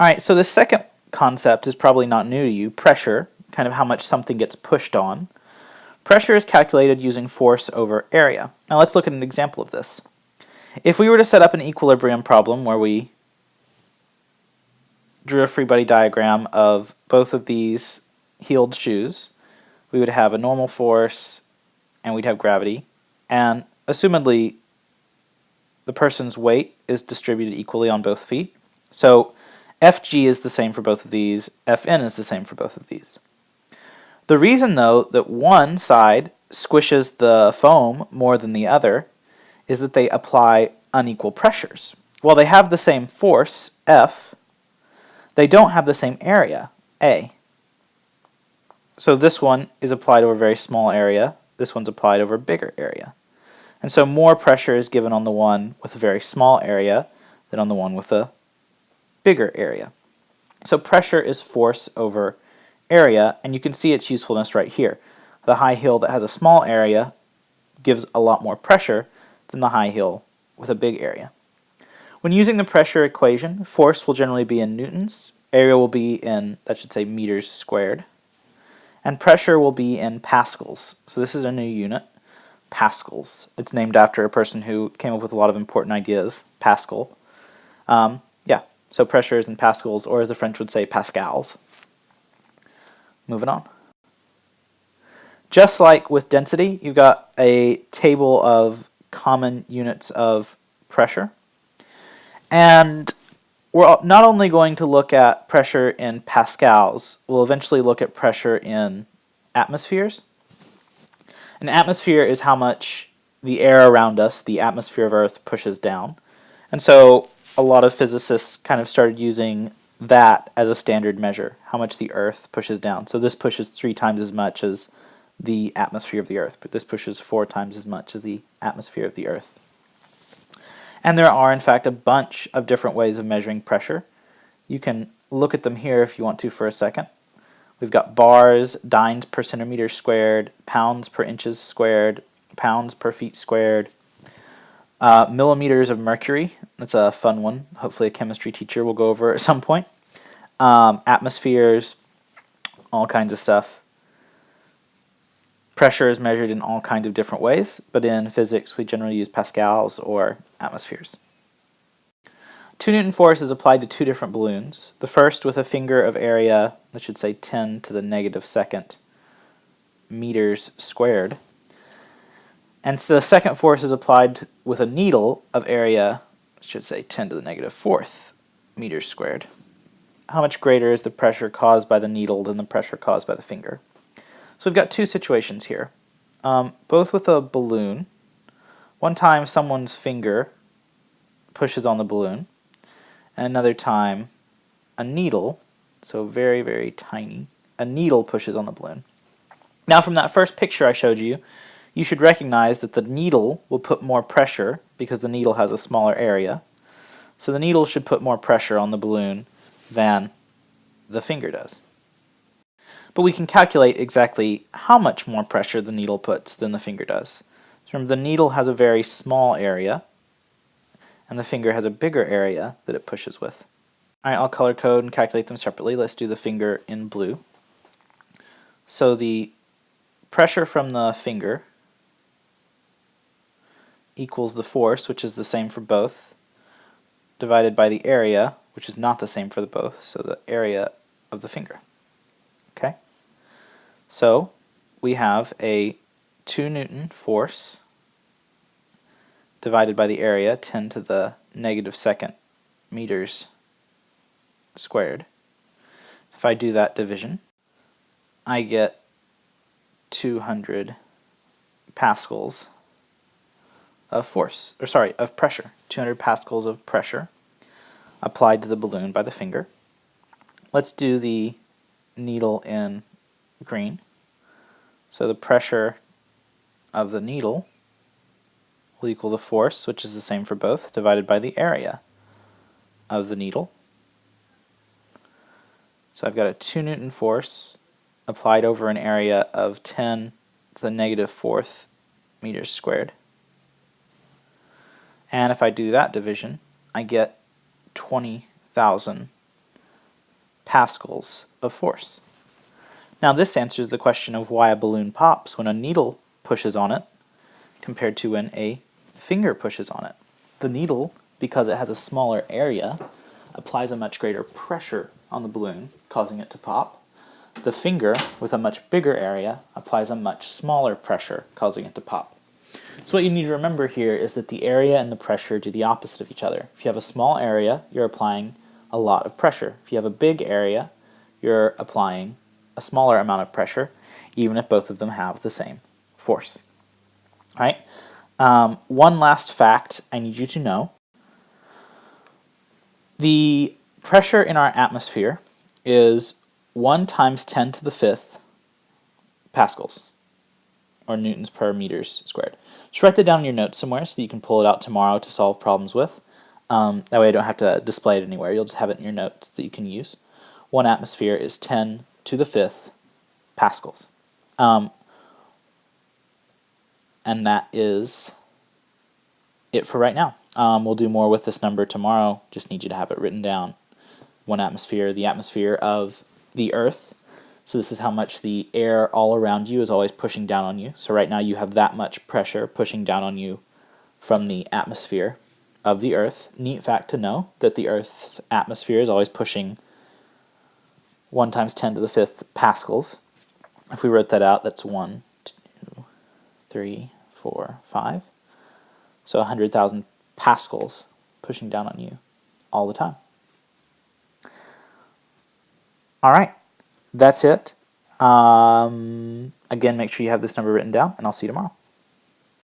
All right, so the second concept is probably not new to you, pressure, kind of how much something gets pushed on. Pressure is calculated using force over area. Now let's look at an example of this. If we were to set up an equilibrium problem where we drew a free body diagram of both of these heeled shoes, we would have a normal force and we'd have gravity, and assumedly the person's weight is distributed equally on both feet. So Fg is the same for both of these, Fn is the same for both of these. The reason, though, that one side squishes the foam more than the other is that they apply unequal pressures. While they have the same force, F, they don't have the same area, A. So this one is applied over a very small area, this one's applied over a bigger area. And so more pressure is given on the one with a very small area than on the one with a bigger area. So pressure is force over area, and you can see its usefulness right here. The high heel that has a small area gives a lot more pressure than the high heel with a big area. When using the pressure equation, force will generally be in newtons, area will be in, that should say, meters squared, and pressure will be in pascals. So this is a new unit, pascals. It's named after a person who came up with a lot of important ideas, Pascal. Yeah, so pressure is in pascals, or as the French would say, pascals. Moving on. Just like with density, you've got a table of common units of pressure. And we're not only going to look at pressure in pascals, we'll eventually look at pressure in atmospheres. An atmosphere is how much the air around us, the atmosphere of Earth, pushes down. And so a lot of physicists kind of started using that as a standard measure, how much the Earth pushes down. So this pushes 3 times as much as the atmosphere of the Earth, but this pushes 4 times as much as the atmosphere of the Earth. And there are, in fact, a bunch of different ways of measuring pressure. You can look at them here if you want to for a second. We've got bars, dynes per centimeter squared, pounds per inches squared, pounds per feet squared, millimeters of mercury. That's a fun one. Hopefully a chemistry teacher will go over at some point. Atmospheres, all kinds of stuff. Pressure is measured in all kinds of different ways, but in physics we generally use pascals or atmospheres. 2 Newton force is applied to 2 different balloons. The first with a finger of area, that should say 10 to the negative second meters squared. And so the second force is applied with a needle of area, that should say 10 to the negative fourth meters squared. How much greater is the pressure caused by the needle than the pressure caused by the finger? So we've got 2 situations here, both with a balloon. One time someone's finger pushes on the balloon, and another time a needle, so very, very tiny, a needle pushes on the balloon. Now from that first picture I showed you, you should recognize that the needle will put more pressure because the needle has a smaller area. So the needle should put more pressure on the balloon than the finger does. But we can calculate exactly how much more pressure the needle puts than the finger does. So remember, the needle has a very small area, and the finger has a bigger area that it pushes with. Alright, I'll color code and calculate them separately. Let's do the finger in blue. So the pressure from the finger equals the force, which is the same for both, divided by the area, which is not the same for the both, so the area of the finger. Okay? So we have a 2 Newton force divided by the area, 10 to the negative second meters squared. If I do that division, I get 200 pascals of force, or sorry, of pressure. 200 pascals of pressure applied to the balloon by the finger. Let's do the needle in green. So the pressure of the needle will equal the force, which is the same for both, divided by the area of the needle. So I've got a 2 Newton force applied over an area of 10 to the negative fourth meters squared. And if I do that division, I get 20,000 pascals of force. Now this answers the question of why a balloon pops when a needle pushes on it compared to when a finger pushes on it. The needle, because it has a smaller area, applies a much greater pressure on the balloon, causing it to pop. The finger, with a much bigger area, applies a much smaller pressure, causing it to pop. So what you need to remember here is that the area and the pressure do the opposite of each other. If you have a small area, you're applying a lot of pressure. If you have a big area, you're applying a smaller amount of pressure, even if both of them have the same force. All right? One last fact I need you to know. The pressure in our atmosphere is 1 times 10 to the 5th pascals, or newtons per meters squared. Just write that down in your notes somewhere so that you can pull it out tomorrow to solve problems with. That way I don't have to display it anywhere. You'll just have it in your notes that you can use. 1 atmosphere is 10 to the 5th pascals. And that is it for right now. We'll do more with this number tomorrow. Just need you to have it written down. 1 atmosphere, the atmosphere of the Earth. So this is how much the air all around you is always pushing down on you. So right now you have that much pressure pushing down on you from the atmosphere of the Earth. Neat fact to know that the Earth's atmosphere is always pushing 1 times 10 to the 5th pascals. If we wrote that out, that's 1, 2, 3, 4, 5. So 100,000 pascals pushing down on you all the time. All right, that's it. Again, make sure you have this number written down, and I'll see you tomorrow.